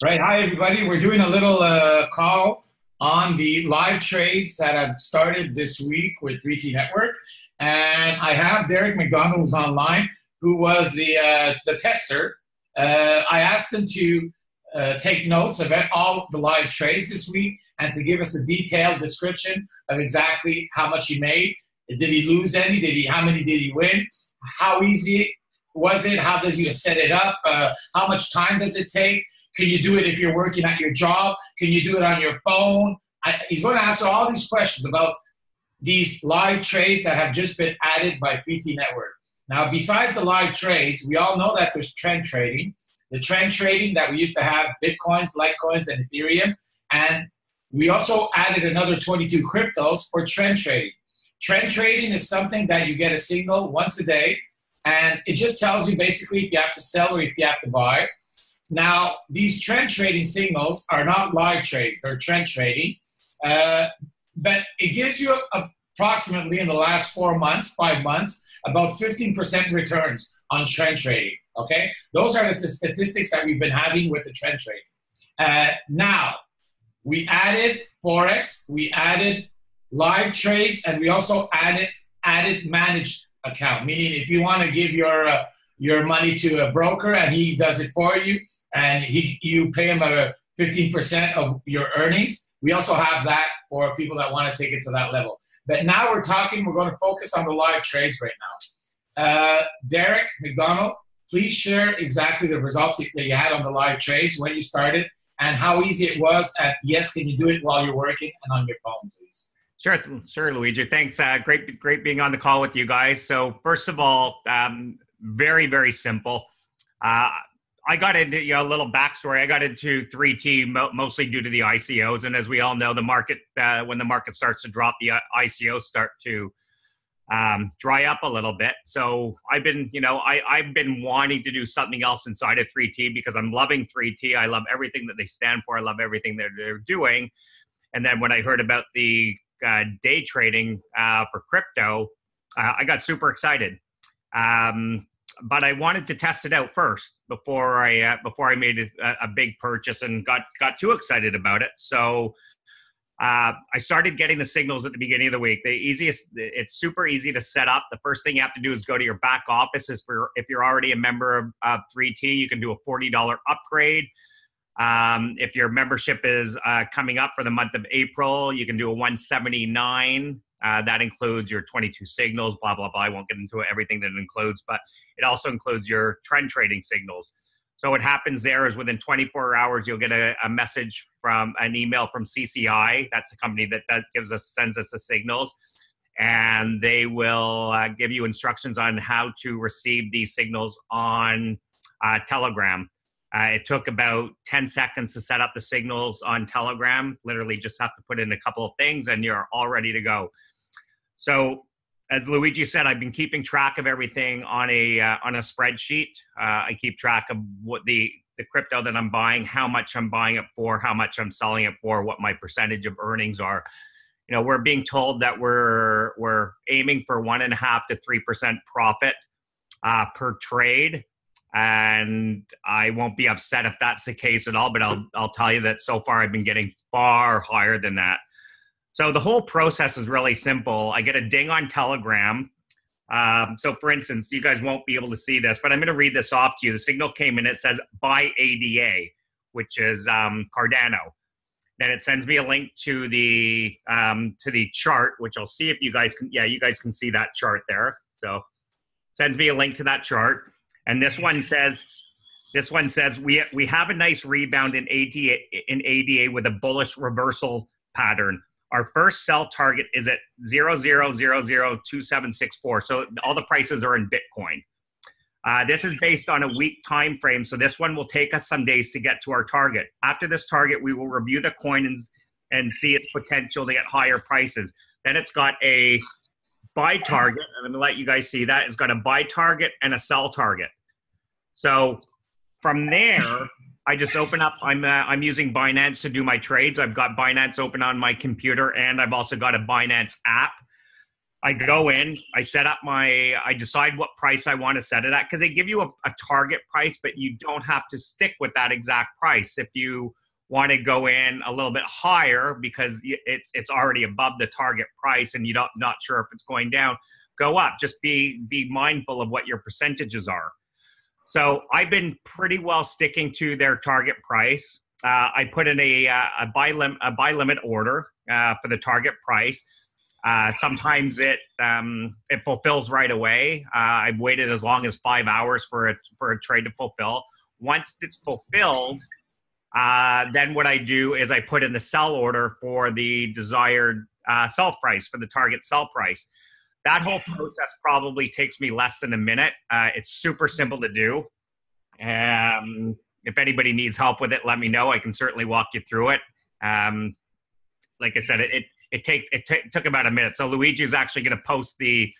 Right. Hi, everybody. We're doing a little call on the live trades that have started this week with 3TNetwork. And I have Derek McDonald, who's online, who was the tester. I asked him to take notes of all the live trades this week and to give us a detailed description of exactly how much he made. Did he lose any? How many did he win? How easy was it? How does you set it up? How much time does it take? Can you do it if you're working at your job? Can you do it on your phone? He's going to answer all these questions about these live trades that have just been added by 3TNetwork. Now, besides the live trades, we all know that there's trend trading. The trend trading that we used to have, Bitcoins, Litecoins, and Ethereum. And we also added another 22 cryptos for trend trading. Trend trading is something that you get a signal once a day, and it just tells you basically if you have to sell or if you have to buy. Now, these trend trading signals are not live trades, they're trend trading. But it gives you approximately in the last 4 months, 5 months, about 15% returns on trend trading, okay? Those are the statistics that we've been having with the trend trading. Now, we added Forex, we added live trades, and we also added managed account, meaning if you want to give your money to a broker and he does it for you and you pay him a 15% of your earnings. We also have that for people that want to take it to that level. But now we're going to focus on the live trades right now. Derek McDonald, please share exactly the results that you had on the live trades, when you started, and how easy it was. And yes, can you do it while you're working and on your phone, please? Sure, Luigi. Thanks. Great being on the call with you guys. So first of all, very, very simple. I got into a little backstory. I got into 3T mostly due to the ICOs, and as we all know, the market when the market starts to drop, the ICOs start to dry up a little bit. So I've been wanting to do something else inside of 3T because I'm loving 3T. I love everything that they stand for. I love everything that they're doing. And then when I heard about the day trading for crypto, I got super excited. But I wanted to test it out first before I made a big purchase and got too excited about it. So I started getting the signals at the beginning of the week. It's super easy to set up. The first thing you have to do is go to your back office. If you're already a member of 3T, you can do a $40 upgrade. If your membership is coming up for the month of April, you can do a $179. That includes your 22 signals, blah, blah, blah. I won't get into everything that it includes, but it also includes your trend trading signals. So what happens there is within 24 hours, you'll get a message from an email from CCI. That's the company that sends us the signals. And they will give you instructions on how to receive these signals on Telegram. It took about 10 seconds to set up the signals on Telegram. Literally just have to put in a couple of things and you're all ready to go. So as Luigi said, I've been keeping track of everything on a spreadsheet. I keep track of what the crypto that I'm buying, how much I'm buying it for, how much I'm selling it for, what my percentage of earnings are. You know, we're being told that we're aiming for 1.5 to 3% profit per trade. And I won't be upset if that's the case at all, but I'll tell you that so far I've been getting far higher than that. So the whole process is really simple. I get a ding on Telegram. So for instance, you guys won't be able to see this, but I'm going to read this off to you. The signal came in, it says buy ADA, which is Cardano. Then it sends me a link to the chart, which I'll see if you guys can see that chart there. So sends me a link to that chart. And this one says we have a nice rebound in ADA with a bullish reversal pattern. Our first sell target is at 00002764. So all the prices are in Bitcoin. This is based on a week time frame. So this one will take us some days to get to our target. After this target, we will review the coin and see its potential to get higher prices. Then it's got a buy target. I'm going to let you guys see that. It's got a buy target and a sell target. So from there, I just open up, I'm using Binance to do my trades. I've got Binance open on my computer and I've also got a Binance app. I go in, I set up I decide what price I want to set it at, because they give you a target price, but you don't have to stick with that exact price. If you want to go in a little bit higher because it's already above the target price and you're not sure if it's going down, go up. Just be mindful of what your percentages are. So I've been pretty well sticking to their target price. I put in a buy limit order for the target price. Sometimes it fulfills right away. I've waited as long as 5 hours for a trade to fulfill. Once it's fulfilled, then what I do is I put in the sell order for the desired sell price, for the target sell price. That whole process probably takes me less than a minute. It's super simple to do. If anybody needs help with it, let me know. I can certainly walk you through it. Like I said, it took about a minute. So Luigi is actually going to post the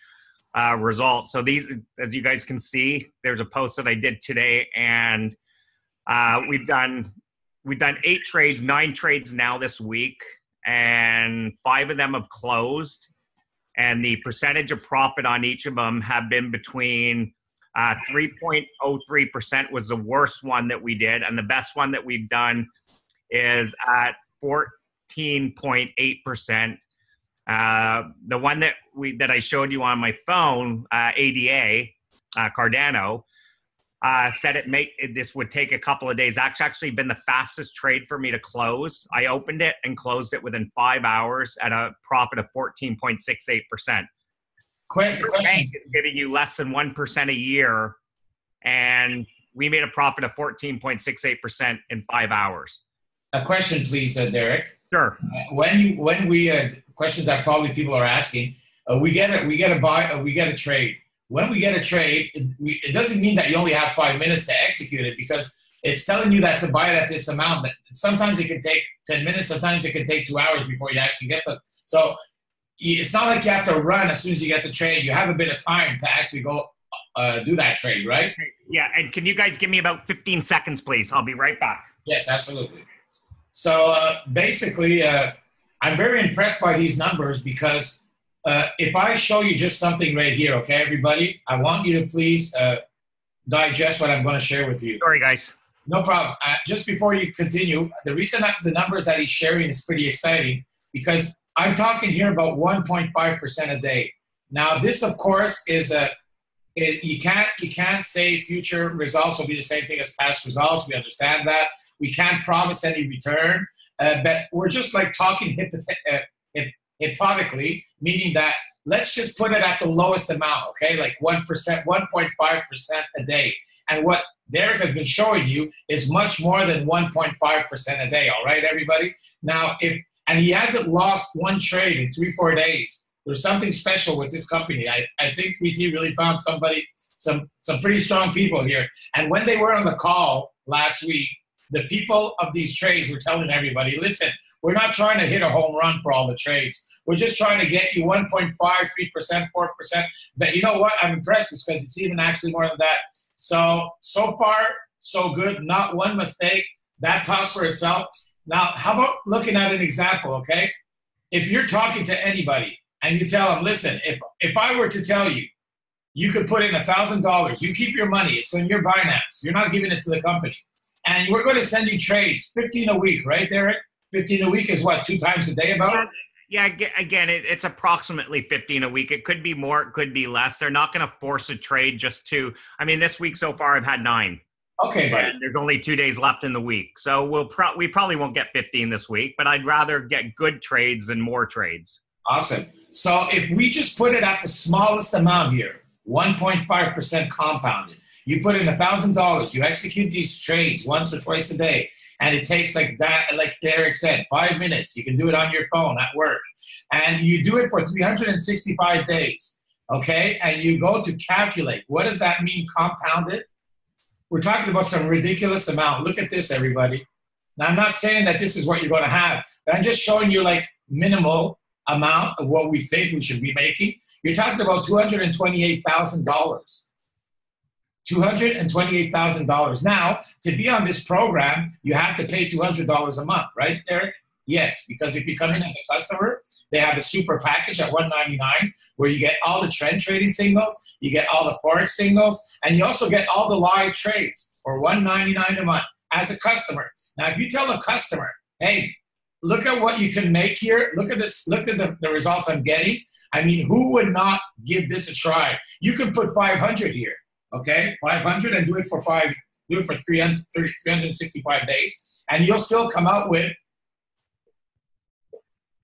results. So these, as you guys can see, there's a post that I did today, and we've done 8 trades, 9 trades now this week, and 5 of them have closed. And the percentage of profit on each of them have been between 3.03% was the worst one that we did, and the best one that we've done is at 14.8%. The one that I showed you on my phone, ADA, Cardano, said this would take a couple of days. That's actually been the fastest trade for me to close. I opened it and closed it within 5 hours at a profit of 14.68%. Quick question. Bank is giving you less than 1% a year, and we made a profit of 14.68% in 5 hours. A question, please, Derek. Sure. When we questions that probably people are asking, we get a trade. When we get a trade, it doesn't mean that you only have 5 minutes to execute it, because it's telling you that to buy it at this amount. But sometimes it can take 10 minutes. Sometimes it can take 2 hours before you actually get them. So it's not like you have to run as soon as you get the trade. You have a bit of time to actually go do that trade, right? Yeah, and can you guys give me about 15 seconds, please? I'll be right back. Yes, absolutely. So basically, I'm very impressed by these numbers, because if I show you just something right here, okay, everybody, I want you to please digest what I'm going to share with you. Sorry, guys. No problem. Just before you continue, the reason that the numbers that he's sharing is pretty exciting, because I'm talking here about 1.5% a day. Now, this, of course, is you can't say future results will be the same thing as past results. We understand that. We can't promise any return, but we're just like talking hypothetically, meaning that let's just put it at the lowest amount, okay? Like 1%, 1.5% a day. And what Derek has been showing you is much more than 1.5% a day, all right, everybody? Now, and he hasn't lost one trade in 3-4 days. There's something special with this company. I think 3T really found some pretty strong people here. And when they were on the call last week, the people of these trades were telling everybody, listen, we're not trying to hit a home run for all the trades. We're just trying to get you 1.5, 3%, 4%. But you know what? I'm impressed because it's even actually more than that. So far, so good. Not one mistake. That talks for itself. Now, how about looking at an example, okay? If you're talking to anybody and you tell them, listen, if I were to tell you, you could put in $1,000, you keep your money, it's in your Binance, you're not giving it to the company, and we're going to send you trades, 15 a week, right, Derek? 15 a week is what, 2 times a day about? Yeah, again, it's approximately 15 a week. It could be more, it could be less. They're not going to force a trade just to, I mean, this week so far I've had 9. Okay, buddy. And there's only 2 days left in the week. So we probably won't get 15 this week, but I'd rather get good trades than more trades. Awesome. So if we just put it at the smallest amount here, 1.5% compounded, you put in $1,000, you execute these trades once or twice a day, and it takes like that, like Derek said, 5 minutes. You can do it on your phone at work. And you do it for 365 days, okay? And you go to calculate. What does that mean, compounded? We're talking about some ridiculous amount. Look at this, everybody. Now, I'm not saying that this is what you're going to have, but I'm just showing you like minimal amount of what we think we should be making. You're talking about $228,000. $228,000. Now, to be on this program, you have to pay $200 a month, right, Derek? Yes, because if you come in as a customer, they have a super package at $199 where you get all the trend trading signals, you get all the forex signals, and you also get all the live trades for $199 a month as a customer. Now, if you tell a customer, hey, look at what you can make here, look at this, look at the results I'm getting. I mean, who would not give this a try? You can put 500 here, okay? 500 and do it for 365 days, and you'll still come out with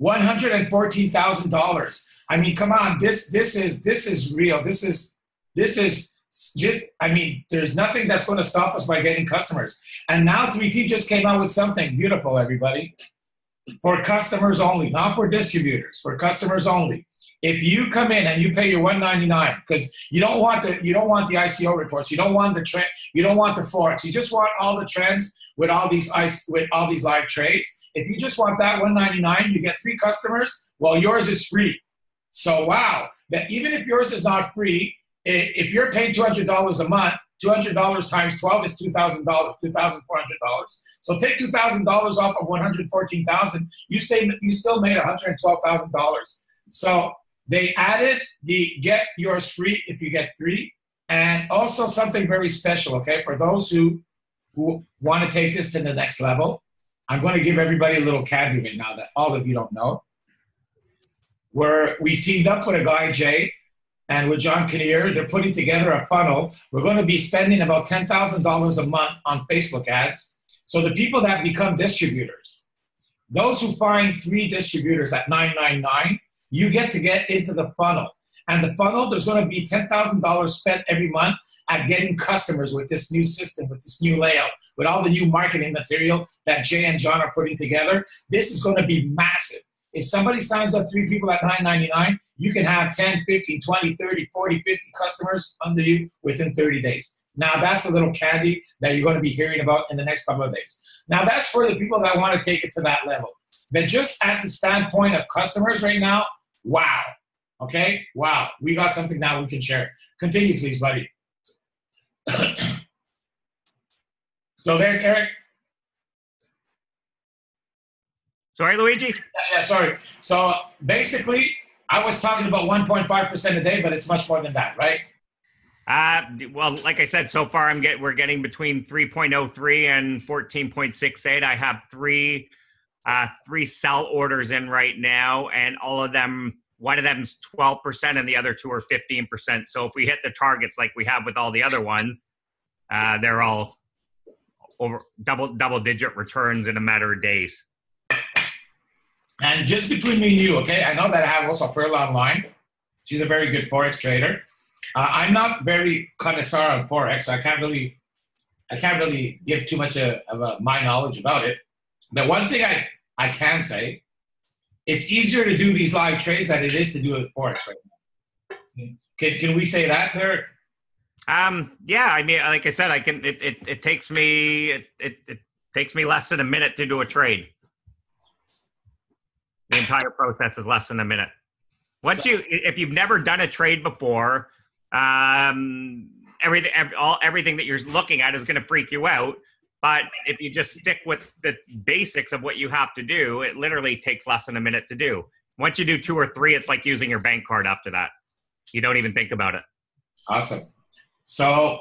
$114,000. I mean, come on, this is real. This is just, I mean, there's nothing that's going to stop us by getting customers. And now 3T just came out with something beautiful, everybody, for customers only, not for distributors, for customers only. If you come in and you pay your $199, because you don't want the ICO reports, you don't want the trend, you don't want the forex, you just want all the trends with all these live trades. If you just want that $199, you get 3 customers. Well, yours is free. So wow, that even if yours is not free, if you're paying $200 a month, $200 times 12 is $2,000, $2,400. So take $2,000 off of $114,000, you still made $112,000. So they added the get yours free if you get 3, and also something very special, okay, for those who want to take this to the next level. I'm going to give everybody a little caveat now that all of you don't know. We teamed up with a guy, Jay, and with John Kinnear. They're putting together a funnel. We're going to be spending about $10,000 a month on Facebook ads. So the people that become distributors, those who find 3 distributors at $999, you get to get into the funnel. And the funnel, there's going to be $10,000 spent every month at getting customers with this new system, with this new layout, with all the new marketing material that Jay and John are putting together. This is going to be massive. If somebody signs up 3 people at $999, you can have 10, 15, 20, 30, 40, 50 customers under you within 30 days. Now, that's a little candy that you're going to be hearing about in the next couple of days. Now, that's for the people that want to take it to that level. But just at the standpoint of customers right now, wow. Okay? Wow. We got something now we can share. Continue, please, buddy. So there, Derek? Sorry, Luigi? Yeah, sorry. So basically, I was talking about 1.5% a day, but it's much more than that, right? Well, like I said, so far we're getting between 3.03 and 14.68. I have three sell orders in right now, and all of them, one of them's 12% and the other 2 are 15%. So if we hit the targets like we have with all the other ones, they're all over double digit returns in a matter of days. And just between me and you, okay, I know that I have also Perla online. She's a very good Forex trader. I'm not very connoisseur on Forex, so I can't really give too much of my knowledge about it. But one thing I can say, it's easier to do these live trades than it is to do it Forex right now. Can we say that, Derek? Yeah, I mean, like I said, I can. It takes me less than a minute to do a trade. The entire process is less than a minute. If you've never done a trade before, everything that you're looking at is going to freak you out. But if you just stick with the basics of what you have to do, it literally takes less than a minute to do. Once you do 2 or 3, it's like using your bank card after that. You don't even think about it. Awesome. So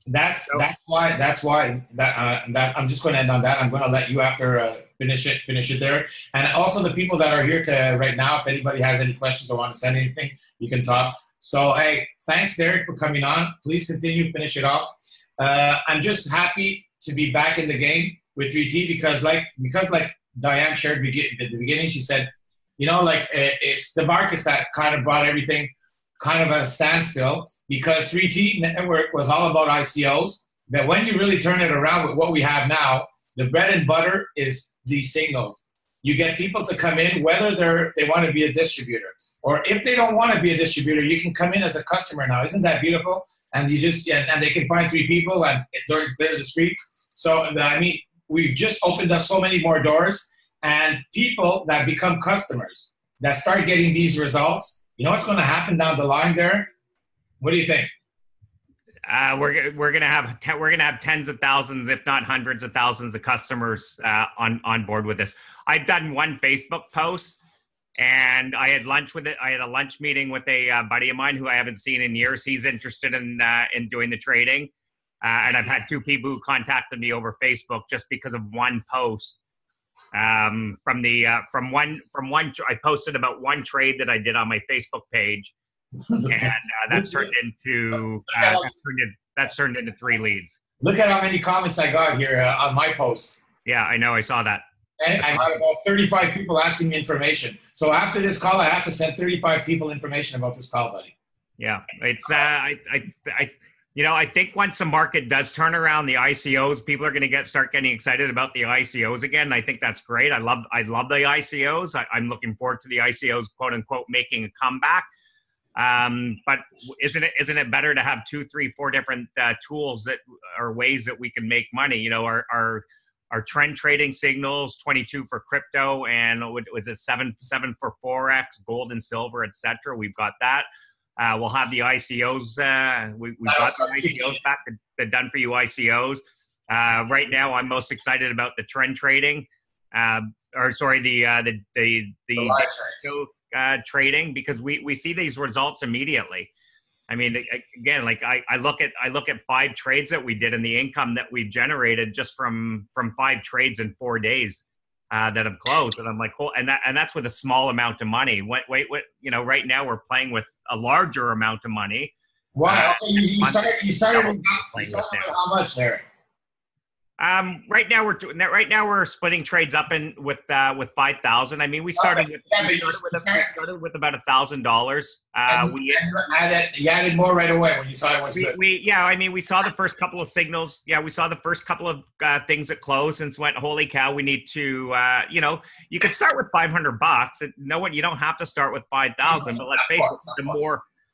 that's why I'm just going to end on that. I'm going to let you after finish it there. And also the people that are here right now, if anybody has any questions or want to send anything, you can talk. So hey, thanks Derek for coming on. Please continue, finish it off. I'm just happy to be back in the game with 3T because like Diane shared at the beginning, she said, it's the markets that kind of brought everything kind of a standstill because 3TNetwork was all about ICOs. But when you really turn it around with what we have now, the bread and butter is these signals. You get people to come in, whether they want to be a distributor or if they don't want to be a distributor, you can come in as a customer now. Isn't that beautiful? And and they can find 3 people and there's a street. So I mean, we've just opened up so many more doors and people that become customers that start getting these results. You know what's going to happen down the line there? What do you think? We're gonna have tens of thousands, if not hundreds of thousands, of customers on board with this. I've done one Facebook post, and I had lunch with it. I had a lunch meeting with a buddy of mine who I haven't seen in years. He's interested in doing the trading, and I've had two people who contacted me over Facebook just because of one post. I posted about one trade that I did on my Facebook page. And that's turned into 3 leads. Look at how many comments I got here on my posts. Yeah, I know. I saw that. And I got about 35 people asking me information. So after this call, I have to send 35 people information about this call, buddy. Yeah, it's I think once the market does turn around, the ICOs, people are going to start getting excited about the ICOs again. And I think that's great. I love the ICOs. I'm looking forward to the ICOs, quote unquote, making a comeback. But isn't it better to have 2, 3, 4 different tools that are ways that we can make money? You know, our trend trading signals, 22 for crypto, and was it 7 for forex, gold and silver, etc. We've got that. We'll have the ICOs. We've got the ICOs back. The done for you ICOs. Right now, I'm most excited about the trend trading. The trading, because we see these results immediately. I mean, again, like I look at 5 trades that we did and the income that we've generated just from 5 trades in 4 days that have closed, and I'm like, cool. And that's with a small amount of money. What right now we're playing with a larger amount of money. Wow. You started with how much there? Right now we're splitting trades up with 5,000. I mean, we started with about $1,000. You added more right away when you saw it was good. We saw the first couple of signals. Yeah, we saw the first couple of things that closed and went, holy cow, we need to, you could start with $500. You don't have to start with 5,000, but let's face it,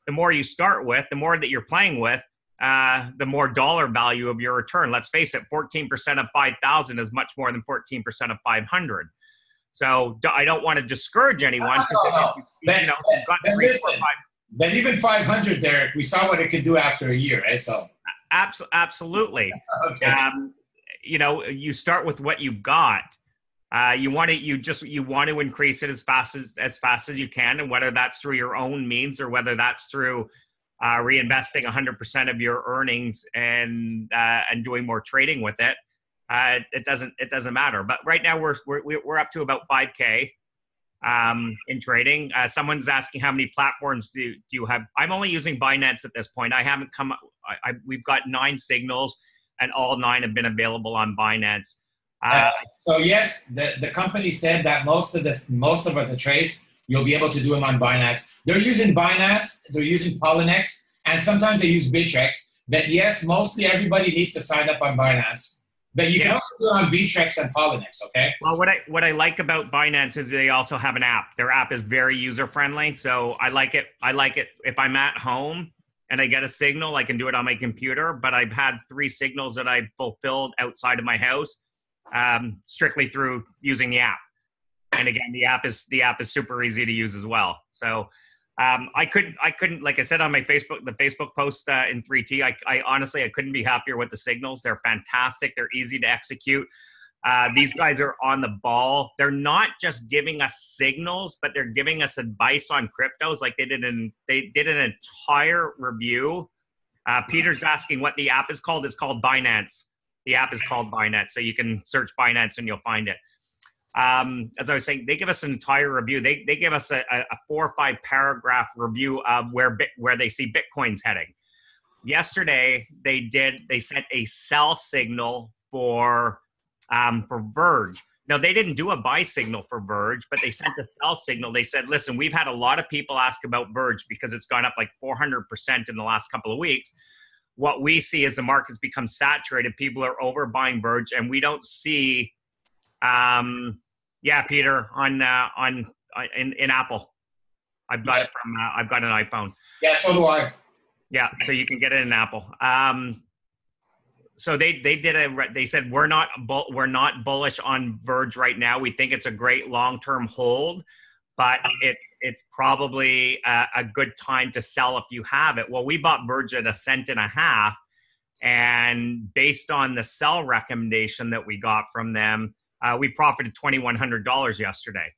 the more you start with, the more that you're playing with, the more dollar value of your return. Let's face it, 14% of 5,000 is much more than 14% of 500. So I don't want to discourage anyone. But even 500, Derek, we saw what it could do after a year, eh? So absolutely. Okay. You start with what you've got. You want to increase it as fast as you can, and whether that's through your own means or whether that's through reinvesting 100% of your earnings and doing more trading with it. It doesn't matter. But right now we're up to about 5K in trading. Someone's asking how many platforms do you have? I'm only using Binance at this point. I haven't we've got 9 signals, and all 9 have been available on Binance. So yes, the company said that most of the trades you'll be able to do them on Binance. They're using Binance, they're using Polynex, and sometimes they use Bittrex. But yes, mostly everybody needs to sign up on Binance. But you can also do it on Bittrex and Polynex, okay? Well, what I like about Binance is they also have an app. Their app is very user-friendly, so I like it. If I'm at home and I get a signal, I can do it on my computer, but I've had 3 signals that I've fulfilled outside of my house strictly through using the app. And again, the app is super easy to use as well. So I couldn't, like I said on my the Facebook post in 3T, I honestly, I couldn't be happier with the signals. They're fantastic. They're easy to execute. These guys are on the ball. They're not just giving us signals, but they're giving us advice on cryptos. Like they did an entire review. Peter's asking what the app is called. It's called Binance. The app is called Binance. So you can search Binance and you'll find it. As I was saying, they give us an entire review. They give us a 4 or 5 paragraph review of where they see Bitcoin's heading. Yesterday, they sent a sell signal for Verge. Now, they didn't do a buy signal for Verge, but they sent a sell signal. They said, listen, we've had a lot of people ask about Verge because it's gone up like 400% in the last couple of weeks. What we see is the market's become saturated. People are overbuying Verge, and we don't see Peter, in Apple. I've got it from I've got an iPhone. Yeah, so do I. Yeah, so you can get it in Apple. So they said we're not bullish on Verge right now. We think it's a great long-term hold, but it's probably a good time to sell if you have it. Well, we bought Verge at $0.015, and based on the sell recommendation that we got from them, we profited $2,100 yesterday.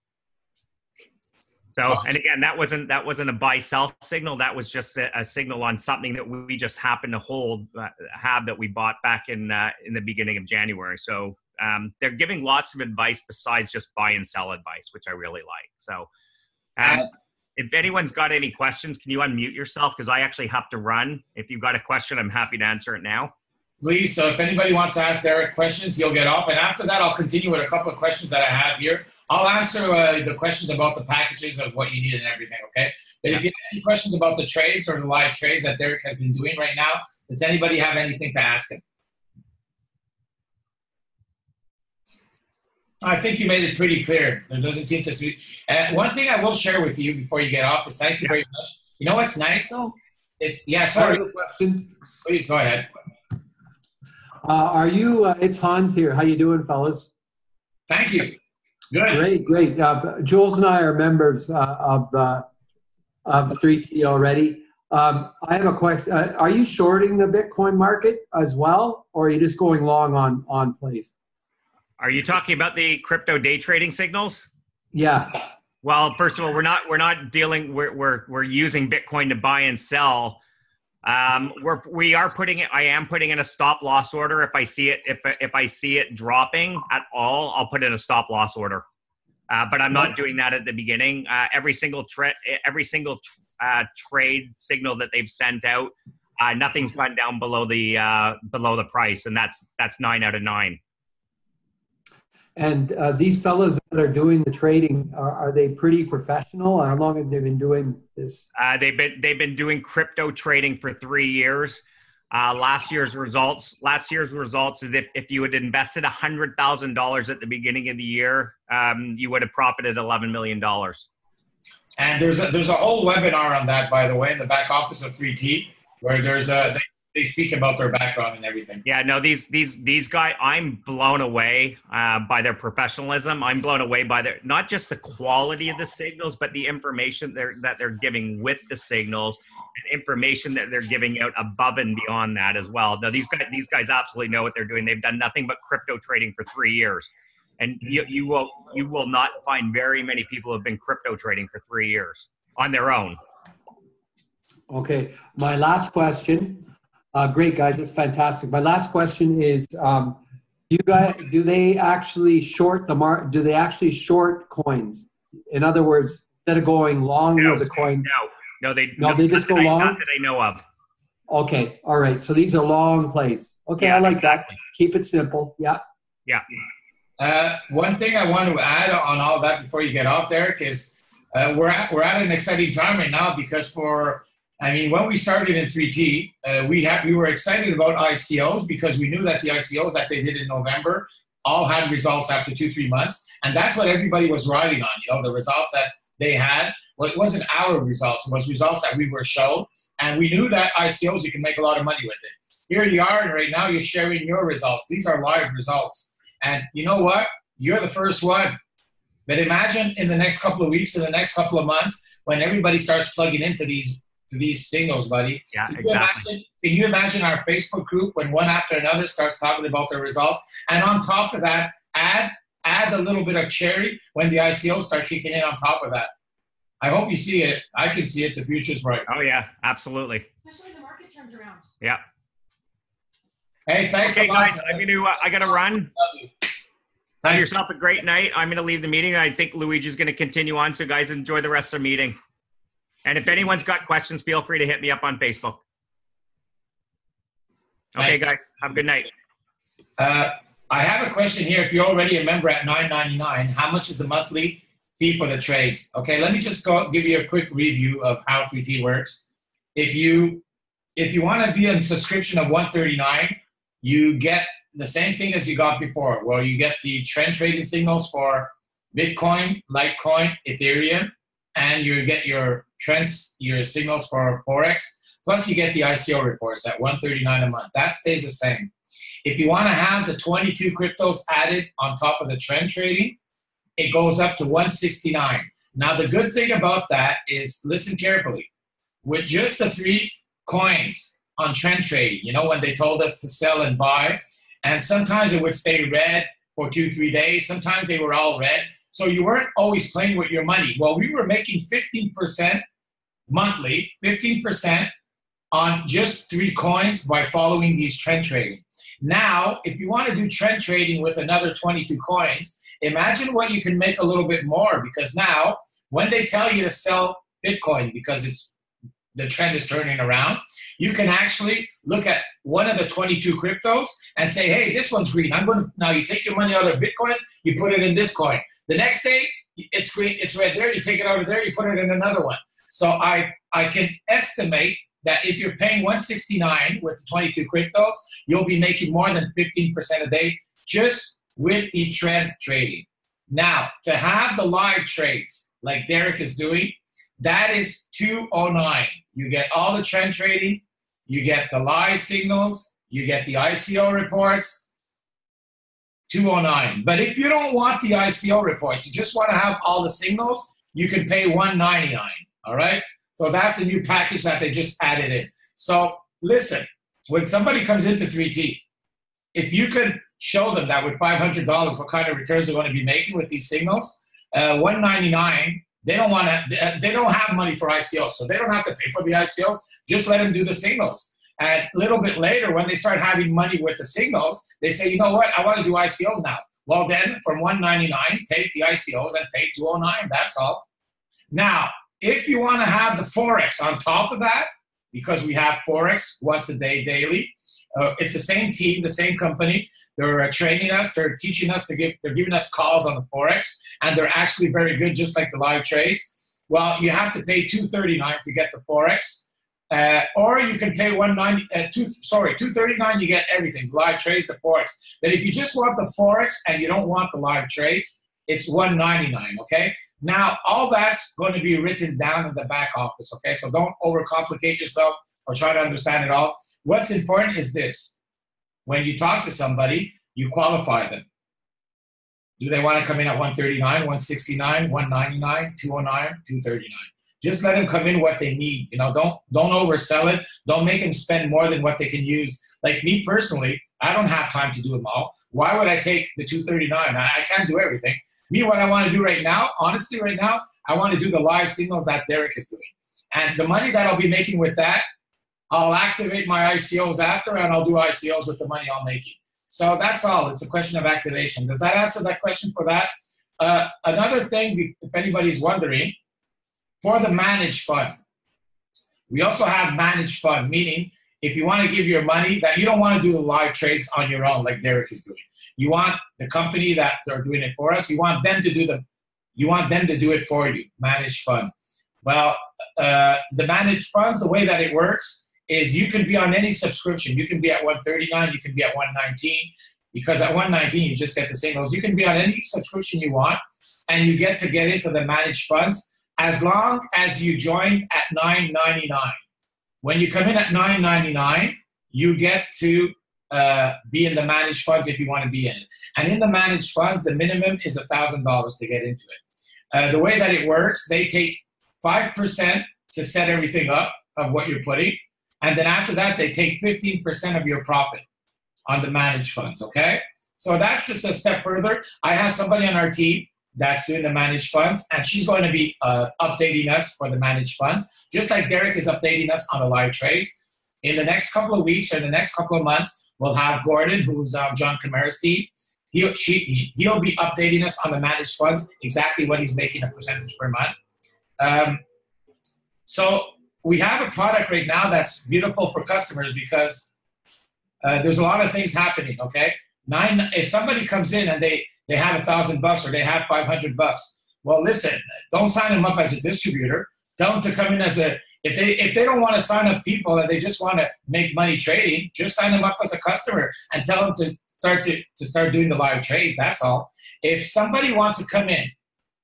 So, and again, that wasn't a buy sell signal. That was just a signal on something that we just happened to have that we bought back in the beginning of January. So they're giving lots of advice besides just buy and sell advice, which I really like. So if anyone's got any questions, can you unmute yourself? Because I actually have to run. If you've got a question, I'm happy to answer it now. Please, so if anybody wants to ask Derek questions, he'll get off. And after that, I'll continue with a couple of questions that I have here. I'll answer the questions about the packages of what you need and everything, okay? But if you have any questions about the trades or the live trades that Derek has been doing right now, does anybody have anything to ask him? I think you made it pretty clear. There doesn't seem to be. One thing I will share with you before you get off is thank you very much. You know what's nice, though? Sorry. Question. Please, go ahead. It's Hans here. How you doing, fellas? Thank you. Good. Great. Jules and I are members of 3T already. I have a question. Are you shorting the Bitcoin market as well, or are you just going long on plays? Are you talking about the crypto day trading signals? Yeah. Well, first of all, we're not dealing. We're using Bitcoin to buy and sell. I am putting in a stop loss order if I see it. If I see it dropping at all, I'll put in a stop loss order. But I'm not doing that at the beginning. Every single trade signal that they've sent out, nothing's gone down below the price, and that's 9 out of 9. And these fellows that are doing the trading, are they pretty professional? How long have they been doing this? They've been doing crypto trading for 3 years. Last year's results is if you had invested $100,000 at the beginning of the year, you would have profited $11 million. And there's a whole webinar on that, by the way, in the back office of 3T, where they speak about their background and everything. Yeah, no, these guys, I'm blown away by their professionalism. I'm blown away by not just the quality of the signals, but the information that they're giving with the signals, and information that they're giving out above and beyond that as well. Now, these guys absolutely know what they're doing. They've done nothing but crypto trading for 3 years, and you will not find very many people who have been crypto trading for 3 years on their own. Okay, my last question. Great, guys, it's fantastic. My last question is, do they actually short the market? Do they actually short coins? In other words, instead of going long with a coin, they just go long. Not that I know of. Okay, all right. So these are long plays. Okay, yeah, I like that. Keep it simple. Yeah. Yeah. One thing I want to add on all that before you get off, Derek, is we're at an exciting time right now because when we started in 3T, we were excited about ICOs because we knew that the ICOs that they did in November all had results after 2-3 months, and that's what everybody was riding on. The results that they had. Well, it wasn't our results; it was results that we were shown, and we knew that ICOs you can make a lot of money with it. Here you are, and right now you're sharing your results. These are live results, and you know what? You're the first one. But imagine in the next couple of weeks, in the next couple of months, when everybody starts plugging into these signals, buddy. Yeah, Can you imagine our Facebook group when one after another starts talking about their results? And on top of that, add a little bit of cherry when the ICOs start kicking in on top of that. I hope you see it. I can see it. The future's bright. Oh, yeah, absolutely. Especially when the market turns around. Yeah. Hey, thanks a lot. Guys, I got to run. Love you. Have yourself a great night. I'm going to leave the meeting. I think Luigi's going to continue on. So, guys, enjoy the rest of the meeting. And if anyone's got questions, feel free to hit me up on Facebook. Okay, guys, have a good night. I have a question here. If you're already a member at $9.99, how much is the monthly fee for the trades? Okay, let me just give you a quick review of how 3T works. If you want to be on subscription of $139, you get the same thing as you got before. Well, you get the trend trading signals for Bitcoin, Litecoin, Ethereum, and you get your trends, your signals for Forex, plus you get the ICO reports at $139 a month. That stays the same. If you want to have the 22 cryptos added on top of the trend trading, it goes up to $169. Now, the good thing about that is, listen carefully, with just the 3 coins on trend trading, you know, when they told us to sell and buy, and sometimes it would stay red for 2-3 days, sometimes they were all red, so you weren't always playing with your money. Well, we were making 15% monthly, 15% on just 3 coins by following these trend trading. Now, if you want to do trend trading with another 22 coins, imagine what you can make a little bit more, because now when they tell you to sell Bitcoin because the trend is turning around, you can actually look at one of the 22 cryptos and say, hey, this one's green. Now you take your money out of Bitcoins, you put it in this coin. The next day, it's green, it's red there, you take it out of there, you put it in another one. So I can estimate that if you're paying $169 with the 22 cryptos, you'll be making more than 15% a day just with the trend trading. Now, to have the live trades like Derek is doing, that is $209. You get all the trend trading, you get the live signals, you get the ICO reports, $209. But if you don't want the ICO reports, you just want to have all the signals, you can pay $199, all right? So that's a new package that they just added in. So listen, when somebody comes into 3T, if you can show them that with $500, what kind of returns they're going to be making with these signals, $199, they don't have money for ICOs, so they don't have to pay for the ICOs. Just let them do the signals. And a little bit later, when they start having money with the signals, they say, you know what, I want to do ICOs now. Well, then from $199, take the ICOs and pay $209. That's all. Now, if you want to have the Forex on top of that, because we have Forex once a day daily, it's the same team, the same company. They're training us. They're teaching us they're giving us calls on the Forex, and they're actually very good, just like the live trades. Well, you have to pay $239 to get the Forex, or you can pay $239. You get everything: live trades, the Forex. But if you just want the Forex and you don't want the live trades, it's $199. Okay. Now, all that's going to be written down in the back office. Okay, so don't overcomplicate yourself or try to understand it all. What's important is this: when you talk to somebody, you qualify them. Do they want to come in at $139, $169, $199, $209, $239? Just let them come in what they need. You know, don't oversell it. Don't make them spend more than what they can use. Like me personally, I don't have time to do them all. Why would I take the $239? I can't do everything. Me, what I want to do right now, honestly, right now, I want to do the live signals that Derek is doing. And the money that I'll be making with that, I'll activate my ICOs after, and I'll do ICOs with the money I'm making. So that's all. It's a question of activation. Does that answer that question for that? Another thing, if anybody's wondering, for the managed fund, we also have managed fund, meaning if you want to give your money, that you don't want to do the live trades on your own like Derek is doing. You want the company that they're doing it for us. You want them to do it for you. Managed fund. Well, the managed funds, the way that it works is you can be on any subscription. You can be at $139, you can be at $119, because at $119 you just get the signals. You can be on any subscription you want, and you get into the managed funds as long as you join at $9.99. When you come in at $9.99, you get to be in the managed funds if you want to be in it. And in the managed funds, the minimum is $1,000 to get into it. The way that it works, they take 5% to set everything up of what you're putting. And then after that, they take 15% of your profit on the managed funds, okay? So that's just a step further. I have somebody on our team that's doing the managed funds, and she's going to be updating us for the managed funds, just like Derek is updating us on the live trades. In the next couple of weeks or in the next couple of months, we'll have Gordon, who's on John Kamara's team. He'll be updating us on the managed funds, exactly what he's making a percentage per month. So we have a product right now that's beautiful for customers because there's a lot of things happening, okay? If somebody comes in and they have $1,000 or they have $500, well, listen, don't sign them up as a distributor. Tell them to come in as if they don't want to sign up people and they just want to make money trading, just sign them up as a customer and tell them to start doing the live trades. That's all. If somebody wants to come in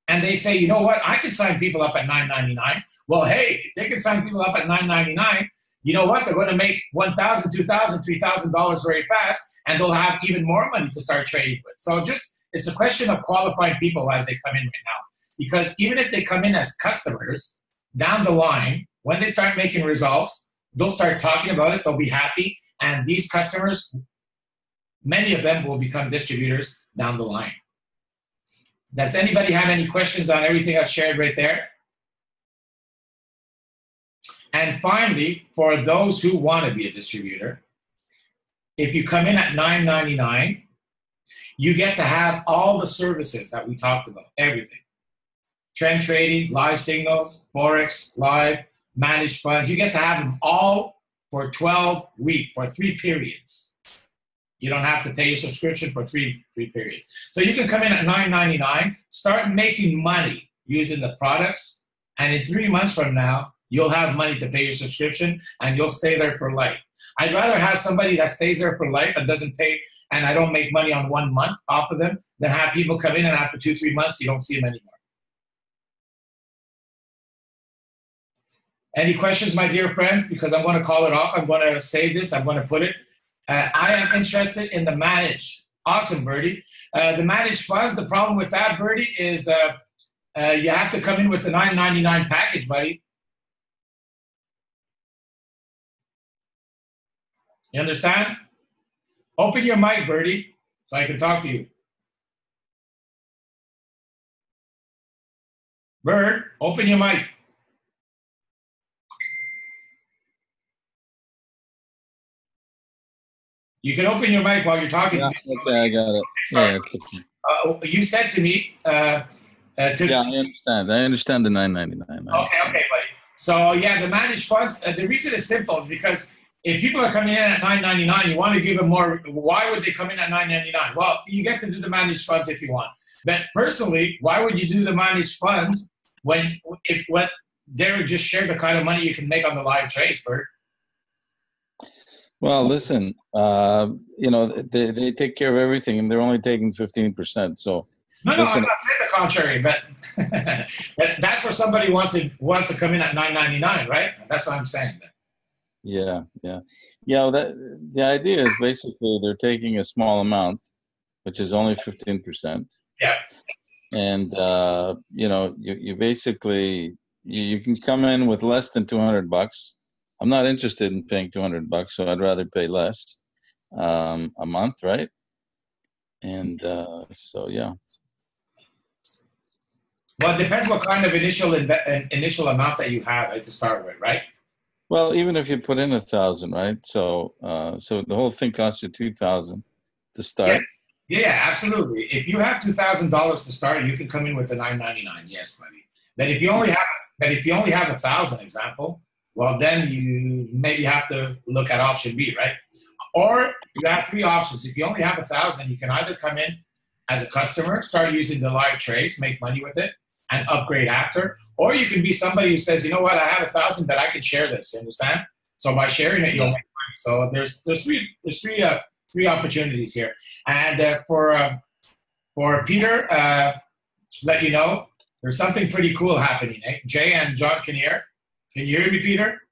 and they say, you know what, I can sign people up at $9.99. Well, hey, if they can sign people up at $9.99, you know what? They're going to make $1,000, $2,000, $3,000 very fast, and they'll have even more money to start trading with. So it's a question of qualifying people as they come in right now. because even if they come in as customers, down the line, when they start making results, they'll start talking about it, they'll be happy, and these customers, many of them will become distributors down the line. Does anybody have any questions on everything I've shared right there? And finally, for those who want to be a distributor, if you come in at $9.99, you get to have all the services that we talked about, everything. Trend trading, live signals, Forex, live, managed funds. You get to have them all for 12 weeks, for 3 periods. You don't have to pay your subscription for three periods. So you can come in at $9.99, start making money using the products, and in 3 months from now, you'll have money to pay your subscription, and you'll stay there for life. I'd rather have somebody that stays there for life and doesn't pay, and I don't make money on 1 month off of them, than have people come in and after 2-3 months, you don't see them anymore. Any questions, my dear friends? Because I'm going to call it off. I'm going to save this. I'm going to put it. I am interested in the managed. Awesome, Bertie. The managed funds, the problem with that, Bertie, is you have to come in with the $9.99 package, buddy. You understand? Open your mic, Bertie, so I can talk to you. Bird, open your mic. You can open your mic while you're talking to me. Okay, I got it. Sorry. Yeah, You said to me... yeah, I understand. I understand the $9.99. Okay, buddy. So, yeah, the managed funds, the reason is simple, because if people are coming in at $9.99, you want to give them more. Why would they come in at $9.99? Well, you get to do the managed funds if you want. But personally, why would you do the managed funds when Derek just shared the kind of money you can make on the live trades, Bert? Well, listen, you know, they take care of everything, and they're only taking 15%. So no, I'm not saying the contrary, but that's where somebody wants to come in at $9.99, right? That's what I'm saying. Yeah. The idea is basically they're taking a small amount, which is only 15%. Yeah. And you know, you basically you can come in with less than $200. I'm not interested in paying $200, so I'd rather pay less a month, right? And so, yeah. Well, it depends what kind of initial amount that you have to start with, right? Well, even if you put in 1,000, right? So, so the whole thing costs you $2,000 to start. Yes. Yeah, absolutely. If you have $2,000 to start, you can come in with the $9.99. Yes, buddy. But if you only have 1,000, example. Well, then you maybe have to look at option B, right? Or you have 3 options. If you only have 1,000, you can either come in as a customer, start using the live trades, make money with it, and upgrade after. Or you can be somebody who says, you know what, I have 1,000, but I can share this. You understand? So by sharing it, you'll make money. So there's three opportunities here. And for Peter, to let you know, there's something pretty cool happening. Eh? Jay and John Kinnear. Can you hear me, Peter?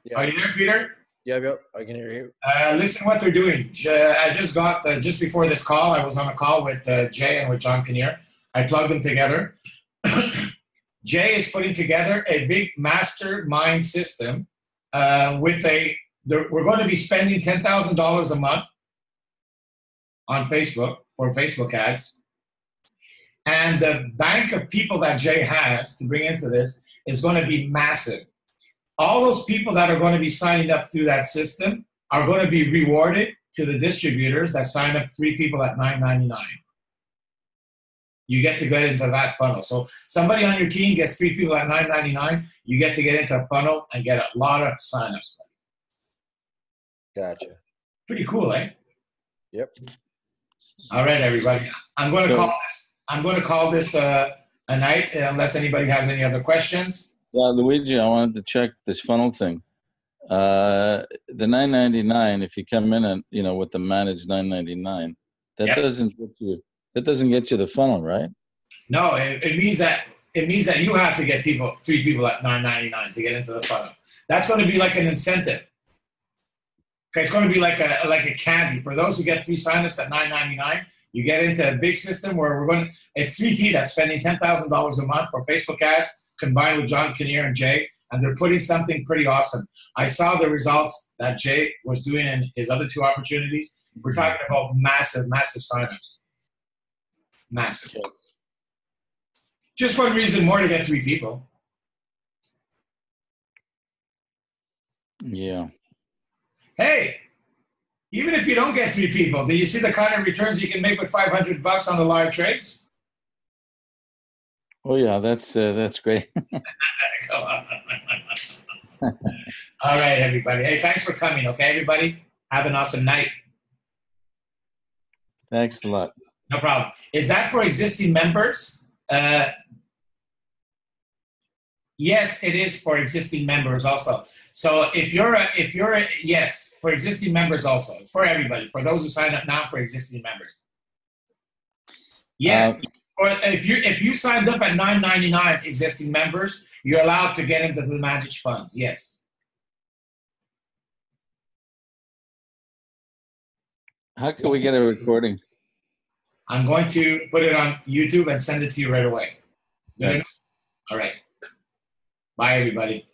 Yeah. Are you there, Peter? Yep, I can hear you. Listen what they're doing. I just got, just before this call, I was on a call with Jay and with John Kinnear. I plugged them together. Jay is putting together a big mastermind system we're going to be spending $10,000 a month on Facebook for Facebook ads. And the bank of people that Jay has to bring into this is going to be massive. All those people that are going to be signing up through that system are going to be rewarded to the distributors that sign up 3 people at $9.99. You get to get into that funnel. So somebody on your team gets 3 people at $9.99. You get to get into a funnel and get a lot of signups. Gotcha. Pretty cool, eh? Yep. All right, everybody. I'm going to call this a night unless anybody has any other questions. Yeah, Luigi, I wanted to check this funnel thing. The $9.99, if you come in and with the managed $9.99, that doesn't get you the funnel, right? No, it means that you have to get 3 people at $9.99 to get into the funnel. That's going to be like an incentive. Okay, it's going to be like a candy. For those who get 3 signups at $9.99, you get into a big system where it's 3T that's spending $10,000 a month for Facebook ads combined with John Kinnear and Jay, and they're putting something pretty awesome. I saw the results that Jay was doing in his other 2 opportunities. We're talking about massive, massive signups. Massive. Just one reason more to get 3 people. Yeah. Hey, even if you don't get 3 people, do you see the kind of returns you can make with $500 on the live trades? Oh yeah, that's great. All right, everybody. Hey, thanks for coming. Okay, everybody, have an awesome night. Thanks a lot. No problem. Is that for existing members? Yes, it is for existing members also. So if you're yes, for existing members also. It's for everybody. For those who sign up now, for existing members. Yes. Or if you signed up at $9.99 existing members, you're allowed to get into the managed funds. Yes. How can we get a recording? I'm going to put it on YouTube and send it to you right away. Good enough? Thanks. All right. Bye, everybody.